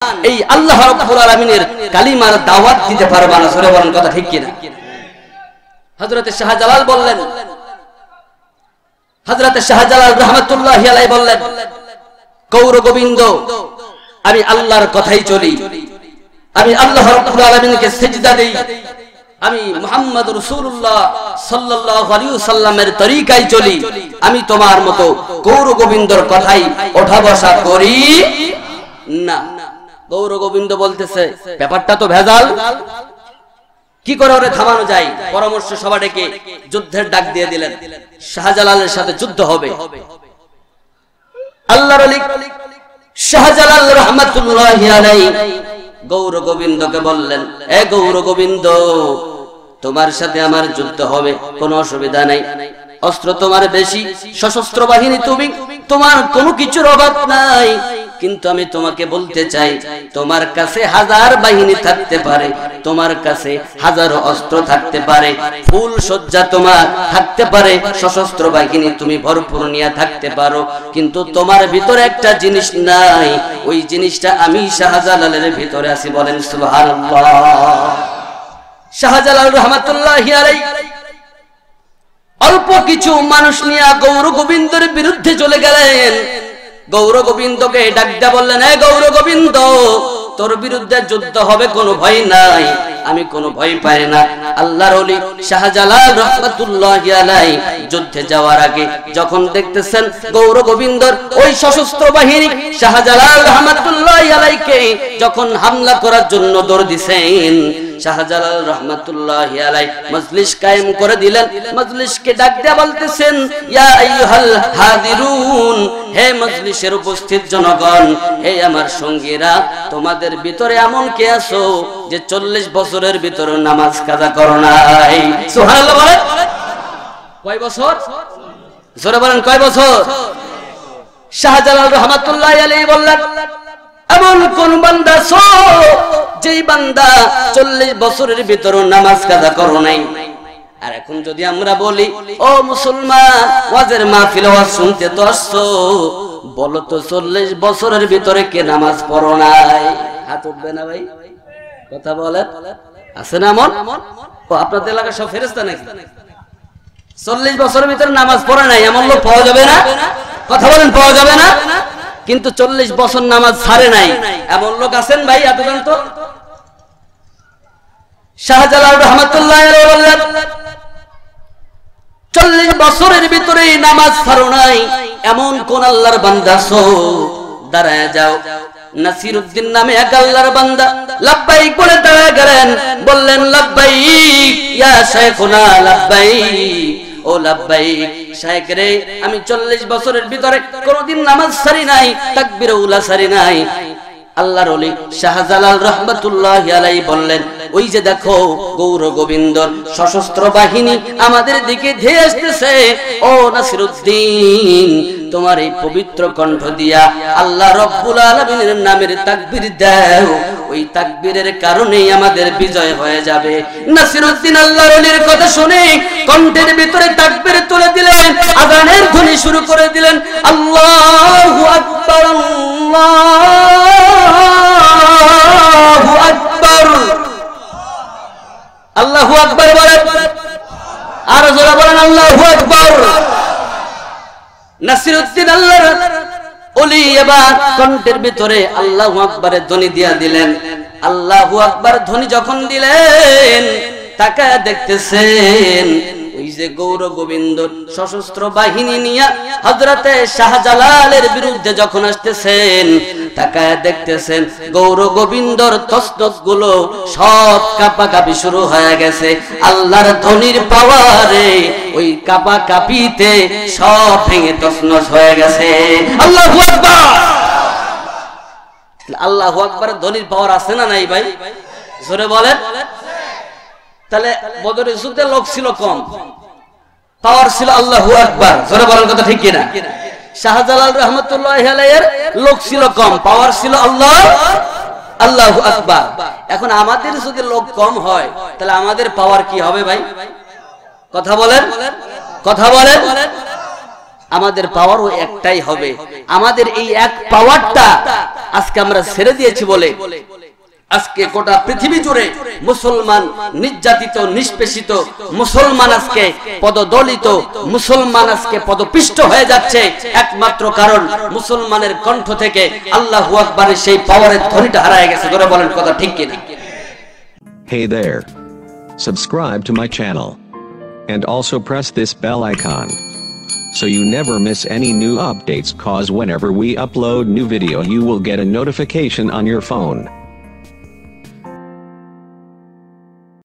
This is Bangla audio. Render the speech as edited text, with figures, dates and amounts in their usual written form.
এই আল্লাহ রাব্বুল আলামিনের কালিমার দাওয়াত দিতে পারবা না। সরে বলেন কথা ঠিক কিনা? হযরতে শাহজালাল বললেন, হযরতে শাহজালাল রাহমাতুল্লাহি আলাইহি বললেন, গৌর গোবিন্দ আমি আল্লাহর কথাই চলি, আমি আল্লাহ রাব্বুল আলামিনকে সিজদা দেই, আমি মুহাম্মদ রাসূলুল্লাহ সাল্লাল্লাহু আলাইহি ওয়াসাল্লামের তরিকায় চলি, আমি তোমার মতো গৌর গোবিন্দর কথাই ওঠা বসা করি না। গৌর গোবিন্দ বলতেছে ব্যাপারটা তো ভেজাল, কি করে ওরে থামানো যায়? পরামর্শ সভা ডেকে যুদ্ধের ডাক দিয়ে দিলেন, শাহজালালের সাথে যুদ্ধ হবে। আল্লাহর ওলি শাহজালাল রাহমাতুল্লাহি আলাইহি গৌর গোবিন্দকে বললেন, এ গৌর গোবিন্দ, তোমার সাথে আমার যুদ্ধ হবে, কোনো অসুবিধা নাই, অস্ত্র তোমার বেশি, সশস্ত্র বাহিনী তুমি, তোমার কোনো কিছুর অভাব নাই, কিন্তু আমি তোমাকে বলতে চাই তোমার কাছে হাজার বাহিনী থাকতে পারে, তোমার কাছে হাজারো অস্ত্র থাকতে পারে, ফুল সজ্জা তোমার থাকতে পারে, সশস্ত্র বাহিনী তুমি ভরপুর নিয়ে থাকতে পারো, কিন্তু তোমার ভিতরে একটা জিনিস নাই, ওই জিনিসটা আমি শাহজালালের ভিতরে আছি। বলেন সুবহানাল্লাহ। শাহজালাল রাহমাতুল্লাহি আলাইহি অল্প কিছু মানুষ নিয়ে গৌর গোবিন্দের বিরুদ্ধে চলে গেলেন। গৌর গোবিন্দকে ডাক দিয়ে বললেন, এ গৌর গোবিন্দ, তোর বিরুদ্ধে যুদ্ধ হবে, কোনো ভয় নাই, আমি কোনো ভয় পাই না। আল্লাহর ওলি শাহজালাল রাহমাতুল্লাহি আলাইহি যুদ্ধে যাওয়ার আগে যখন দেখতেছেন গৌর গোবিন্দর ওই সশস্ত্র বাহিনী শাহজালাল রাহমাতুল্লাহি আলাইহিকে যখন হামলা করার জন্য দৌড় দিছেন, শাহজালাল রাহমাতুল্লাহি আলাইহি মজলিস কায়েম করে দিলেন। মজলিসকে ডাক দিয়ে বলতেছেন, ইয়া আইয়ুহাল হাদিরুন, হে মজলিসের উপস্থিত জনগণ, হে আমার সঙ্গীরা, তোমাদের ভিতরে এমন কে আছো যে 40 বছরের ভিতরে নামাজ কাজা করো নাই? সুবহানাল্লাহ বলেন। কয় বছর? জোরে বলেন, কয় বছর? শাহজালাল রাহমাতুল্লাহি আলাইহি বললেন, এমন কোন বান্দা আছো যেই বান্দা 40 বছরের ভিতরে নামাজ কাজা করো নাই? আর এখন যদি আমরা বলি, ও মুসলমান, ওয়াজের মাহফিল ওয়াজ শুনতে তো আসছো, বলো তো 40 বছরের ভিতরে কে নামাজ পড়ো নাই? হাত উঠবে না ভাই? কথা বলেন, আছে না এমন? ও আপনাদের এলাকার সব ফেরেশতা নাকি? 40 বছরের ভিতরে নামাজ পড়ে নাই এমন লোক পাওয়া যাবে না? কথা বলেন, পাওয়া যাবে না? কিন্তু 40 বছর নামাজ ছাড়ে নাই এমন লোক আছেন ভাই? এতজন তো। শাহজালাল রাহমাতুল্লাহি আলাইহি বললেন, 40 বছরের ভিতরে নামাজ ছাড়ো নাই এমন কোন আল্লাহর বান্দা আছো? দাঁড়ায় যাও। নাসিরউদ্দিন নামে এক আল্লাহর বান্দা লাব্বাইক বলে দাঁড়ায় গেলেন, বললেন, লাব্বাইক ইয়া শাইখুনা, লাব্বাইক, ও লাব্বাইক শাইখ রে, আমি 40 বছরের ভিতরে কোনদিন নামাজ ছাড়ি নাই, তাকবীরে উলা ছাড়ি নাই। আল্লাহর ওলি শাহজালাল রাহমাতুল্লাহি আলাইহি বললেন, ওই যে দেখো গৌর গোবিন্দর সশস্ত্র বাহিনী আমাদের দিকে ধেয়ে আসতেছে, ও নাসিরউদ্দিন, তোমার এই পবিত্র কণ্ঠ দিয়া আল্লাহ রাব্বুল আলামিনের নামের তাকবীর দাও, ওই তাকবীরের কারণেই আমাদের বিজয় হয়ে যাবে। নাসিরউদ্দিন আল্লাহর ওলির কথা শুনে কণ্ঠের ভিতরে তাকবীর তুলে দিলেন, আযানের ধ্বনি শুরু করে দিলেন, আল্লাহু আকবার, আল্লাহু আকবার, আল্লাহু আকবার বলেন, আর জোরে বলেন, আল্লাহু আকবার। নাসিরউদ্দিন আল্লাহর ওলি এবার কণ্ঠের ভিতরে আল্লাহু আকবারের ধ্বনি দিয়া দিলেন। আল্লাহু আকবার ধ্বনি যখন দিলেন, তাকায় দেখতেছেন ওই যে গৌর গোবিন্দ সশস্ত্র বাহিনী নিয়ে হযরতে শাহজালালের বিরুদ্ধে যখন আসতেছেন, তাকায় দেখতেছেন গৌর গোবিন্দর তসনস গুলো সব কাঁপাকাঁপি শুরু হয়ে গেছে। আল্লাহর ধ্বনির পাওয়ারে ওই কাঁপাকাঁপিতে সব ভেঙে তসনস হয়ে গেছে। আল্লাহু আকবার। আল্লাহু আকবার ধ্বনির পাওয়ার আছে না নাই ভাই? জোরে বলেন। তাহলে বদরের যুদ্ধে লোক ছিল কম, পাওয়ার ছিল আল্লাহু আকবার। জোরে বলার কথা ঠিক কিনা? শাহজালাল রাহমাতুল্লাহি আলাইহির লোক ছিল কম, পাওয়ার ছিল আল্লাহু আকবার। এখন আমাদের যদি লোক কম হয় তাহলে আমাদের পাওয়ার কি হবে ভাই? কথা বলেন, কথা বলেন। আমাদের পাওয়ারও একটাই হবে। আমাদের এই এক পাওয়ারটা আজকে আমরা ছেড়ে দিয়েছি বলে আজকে গোটা পৃথিবী জুড়ে মুসলমান নির্যাতিত, নিষ্পেষিত, মুসলমান আজকে পদদলিত, মুসলমান আজকে পদপিষ্ট হয়ে যাচ্ছে। একমাত্র কারণ মুসলমানের কণ্ঠ থেকে আল্লাহু আকবারের সেই পাওয়ারের ধ্বনিটা হারিয়ে গেছে। ধরে বলেন কথা ঠিক কিনা? Hey there. Subscribe to my channel. And also press this bell icon, so you never miss any new updates, cause whenever we upload new video you will get a notification on your phone.